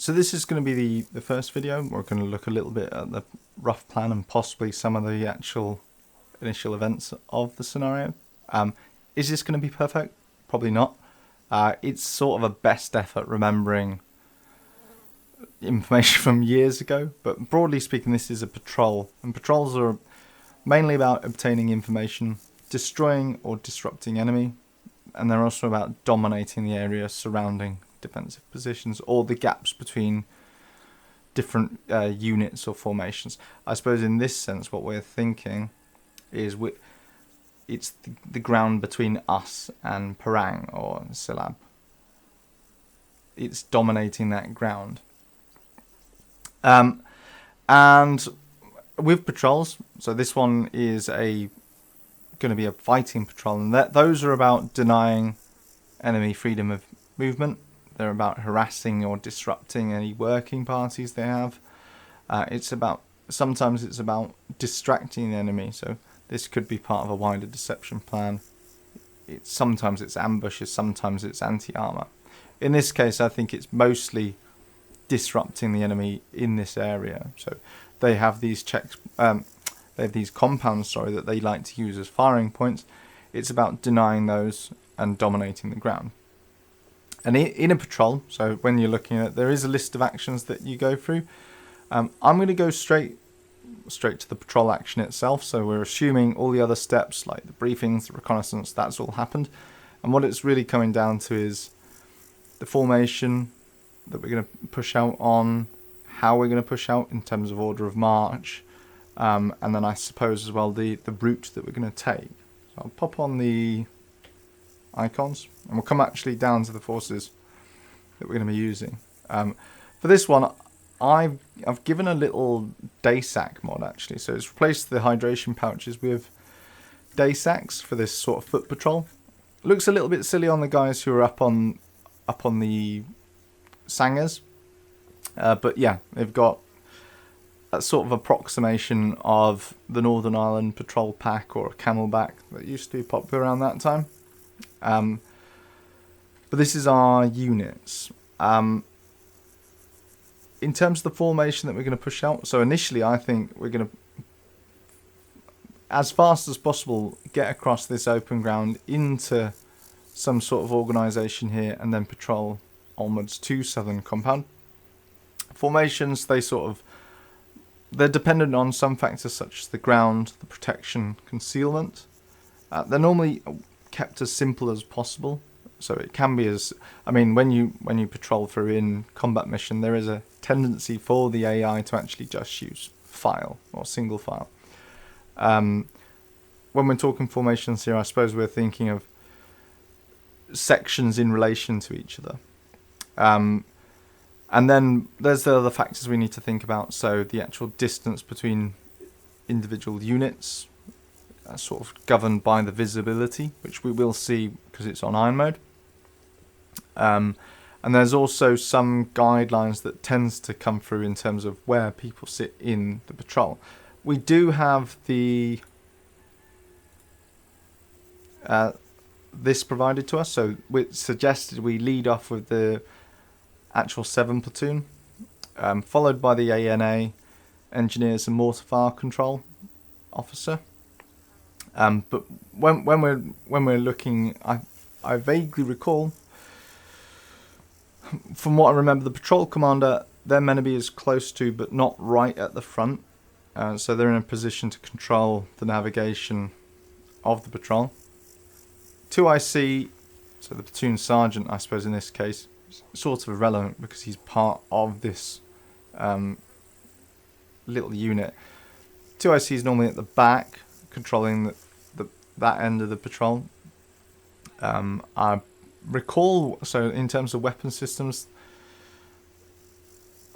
So this is going to be the first video. We're going to look a little bit at the rough plan and possibly some of the actual initial events of the scenario. Is this going to be perfect? Probably not. It's sort of a best effort remembering information from years ago, but broadly speaking, this is a patrol, and patrols are mainly about obtaining information, destroying or disrupting enemy, and they're also about dominating the area surrounding defensive positions or the gaps between different units or formations. I suppose in this sense what we're thinking is it's the ground between us and Parang or Silab. It's dominating that ground. And with patrols, so this one is going to be a fighting patrol, and those are about denying enemy freedom of movement. They're about harassing or disrupting any working parties they have. Sometimes it's about distracting the enemy. So this could be part of a wider deception plan. Sometimes it's ambushes, sometimes it's anti-armor. In this case, I think it's mostly disrupting the enemy in this area. So they have these compounds, that they like to use as firing points. It's about denying those and dominating the ground. And in a patrol, so when you're looking at, there is a list of actions that you go through. I'm going to go straight to the patrol action itself. So we're assuming all the other steps, like the briefings, the reconnaissance, that's all happened. And what it's really coming down to is the formation that we're going to push out on, how we're going to push out in terms of order of march, and then I suppose as well the route that we're going to take. So I'll pop on the icons, and we'll come actually down to the forces that we're going to be using. For this one, I've given a little day sack mod actually, so it's replaced the hydration pouches with day sacks for this sort of foot patrol. It looks a little bit silly on the guys who are up on the sangers, but yeah, they've got that sort of approximation of the Northern Ireland patrol pack or a camelback that used to be popular around that time. But this is our units. In terms of the formation that we're going to push out, so initially I think we're going to, as fast as possible, get across this open ground into some sort of organisation here and then patrol onwards to Southern Compound. Formations, they're dependent on some factors such as the ground, the protection, concealment. They're normally kept as simple as possible. So it can be when you patrol through in combat mission, there is a tendency for the AI to actually just use file or single file. When we're talking formations here, I suppose we're thinking of sections in relation to each other. And then there's the other factors we need to think about. So the actual distance between individual units, sort of governed by the visibility, which we will see because it's on iron mode. And there's also some guidelines that tends to come through in terms of where people sit in the patrol. We do have this provided to us, so it's suggested we lead off with the actual 7 platoon, followed by the ANA, engineers and mortar fire control officer. But when we're looking, I vaguely recall, from what I remember, the patrol commander, they're meant to be as close to, but not right at the front. So they're in a position to control the navigation of the patrol. 2IC, so the platoon sergeant, I suppose in this case, sort of irrelevant because he's part of this little unit. 2IC is normally at the back, controlling that end of the patrol. I recall, so in terms of weapon systems,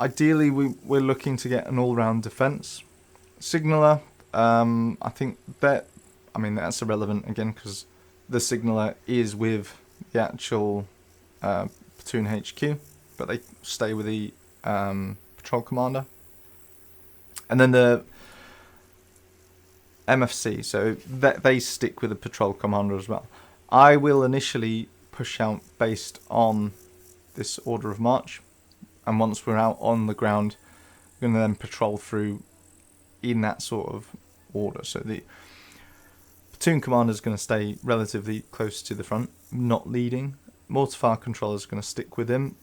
ideally we're looking to get an all-round defense. Signaler, I think that's irrelevant again because the signaler is with the actual platoon HQ, but they stay with the patrol commander. And then the MFC, so they stick with the patrol commander as well. I will initially push out based on this order of march. and once we're out on the ground, we're going to then patrol through in that sort of order. So the platoon commander is going to stay relatively close to the front, not leading. Mortar controller is going to stick with him,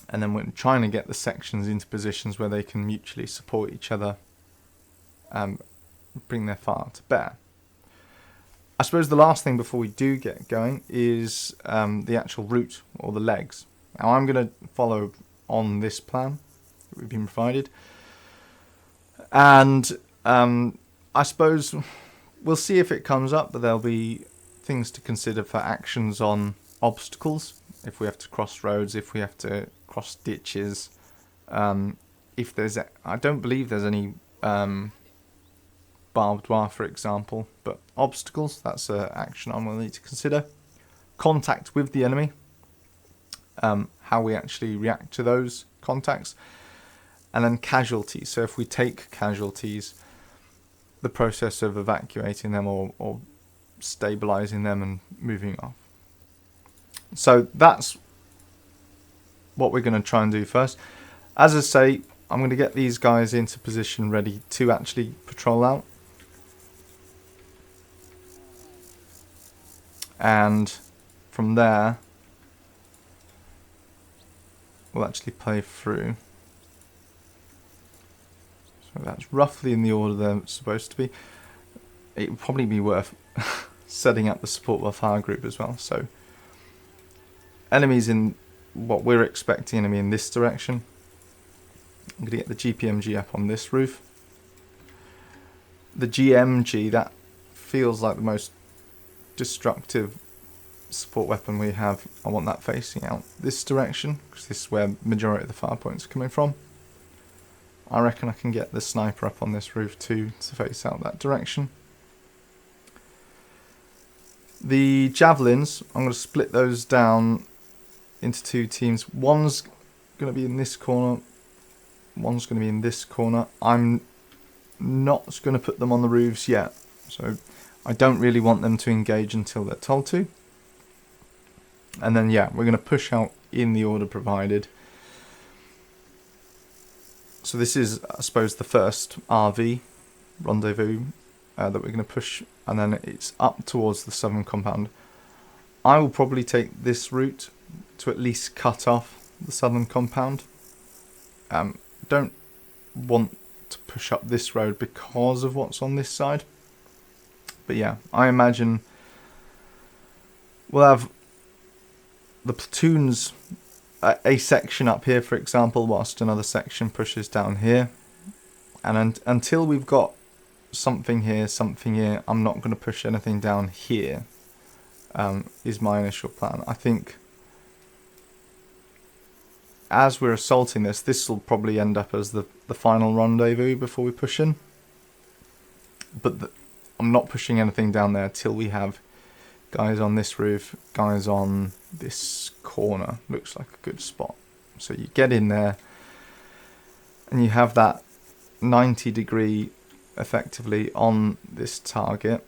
and then we're trying to get the sections into positions where they can mutually support each other and bring their fire to bear. I suppose the last thing before we do get going is the actual route, or the legs. Now I'm going to follow on this plan that we've been provided, and I suppose we'll see if it comes up, but there'll be things to consider for actions on obstacles, if we have to cross roads, if we have to cross ditches, if there's I don't believe there's any barbed wire, for example, but obstacles, that's an action I will need to consider. Contact with the enemy, how we actually react to those contacts, and then casualties. So if we take casualties, the process of evacuating them or stabilizing them and moving off. So that's what we're going to try and do first. As I say, I'm going to get these guys into position ready to actually patrol out. And from there, we'll actually play through. So that's roughly in the order they're supposed to be. It would probably be worth setting up the support by fire group as well. So enemies in what we're expecting, enemy in this direction. I'm going to get the GPMG up on this roof. The GMG, that feels like the most destructive support weapon we have. I want that facing out this direction, because this is where the majority of the fire points are coming from. I reckon I can get the sniper up on this roof too to face out that direction. The javelins, I'm going to split those down into two teams. One's going to be in this corner, one's going to be in this corner. I'm not going to put them on the roofs yet, so I don't really want them to engage until they're told to. And then yeah, we're going to push out in the order provided. So this is, I suppose, the first RV rendezvous that we're going to push, and then it's up towards the southern compound. I will probably take this route to at least cut off the southern compound. Don't want to push up this road because of what's on this side. But yeah, I imagine we'll have the platoons, a section up here, for example, whilst another section pushes down here. And until we've got something here, I'm not going to push anything down here, is my initial plan. I think as we're assaulting this will probably end up as the final rendezvous before we push in. But I'm not pushing anything down there till we have guys on this roof, guys on this corner. Looks like a good spot. So you get in there and you have that 90-degree effectively on this target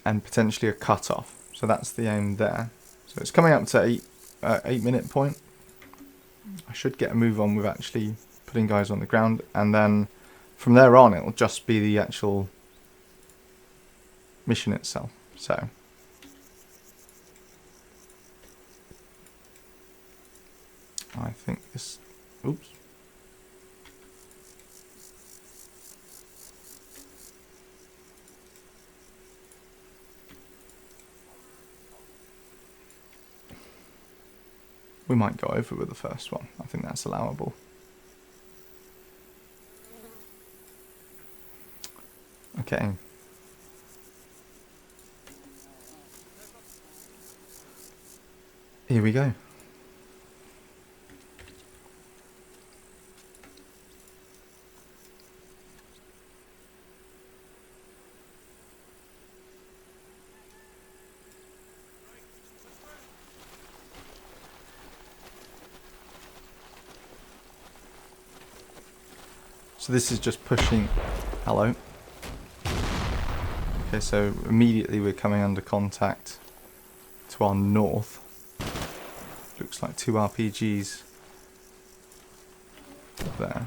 and potentially a cut-off. So that's the aim there. So it's coming up to 8-minute point. I should get a move on with actually putting guys on the ground, and then from there on it'll just be the actual mission itself. So I think this, oops. We might go over with the first one. I think that's allowable. Okay. Here we go. So this is just pushing, hello. Okay, so immediately we're coming under contact to our north. Looks like two RPGs there.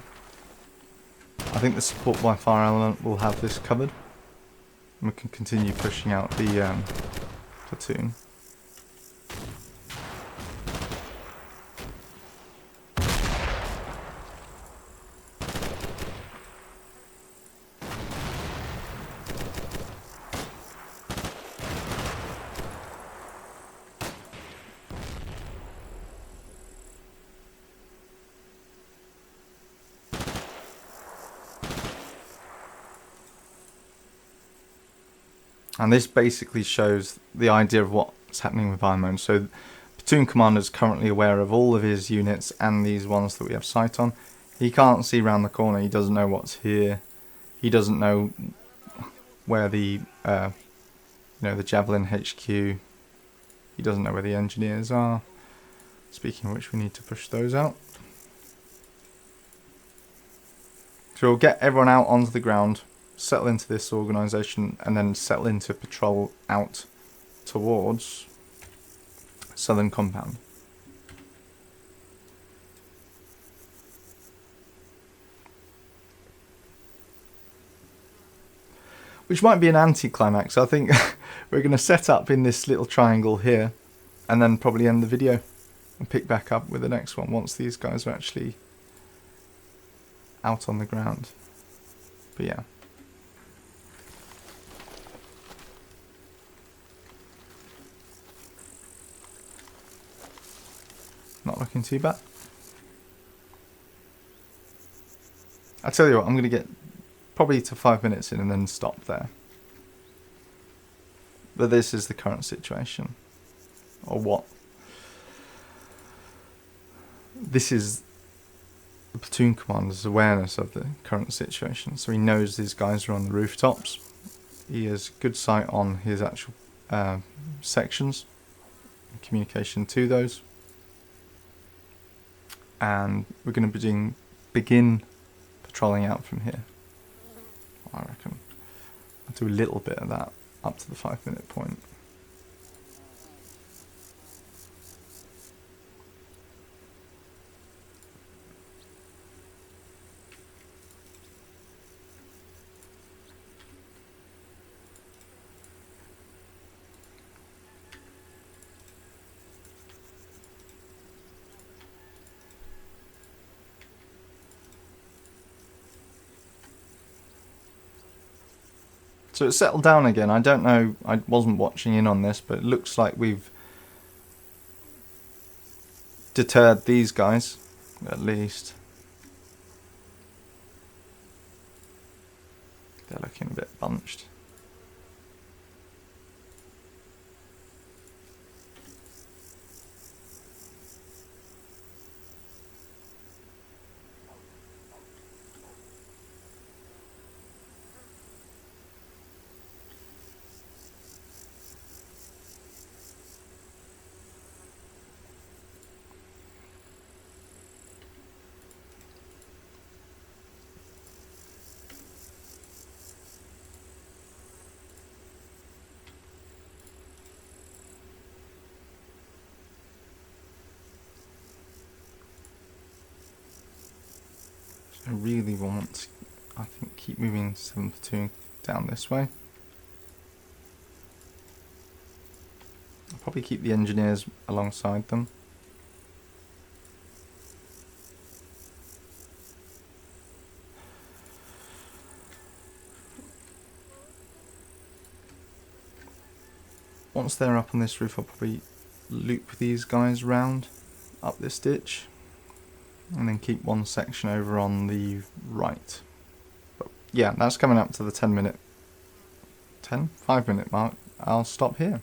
I think the support by fire element will have this covered. And we can continue pushing out the platoon. And this basically shows the idea of what's happening with fire mode. So platoon commander is currently aware of all of his units and these ones that we have sight on. He can't see around the corner. He doesn't know what's here. He doesn't know where the the Javelin HQ. He doesn't know where the engineers are. Speaking of which, we need to push those out. So we'll get everyone out onto the ground, settle into this organisation, and then settle into patrol out towards Southern Compound. Which might be an anticlimax. I think we're going to set up in this little triangle here and then probably end the video and pick back up with the next one once these guys are actually out on the ground. But yeah. Not looking too bad. I tell you what, I'm going to get probably to 5 minutes in and then stop there. But this is the current situation. Or what? This is the platoon commander's awareness of the current situation. So he knows these guys are on the rooftops. He has good sight on his actual sections. Communication to those. And we're going to begin patrolling out from here. I reckon I'll do a little bit of that up to the 5 minute point. So it's settled down again. I don't know, I wasn't watching in on this, but it looks like we've deterred these guys, at least. They're looking a bit bunched. I really want, I think, keep moving 7 platoon down this way. I'll probably keep the engineers alongside them. Once they're up on this roof, I'll probably loop these guys round up this ditch. And then keep one section over on the right. But yeah, that's coming up to the 5 minute mark. I'll stop here.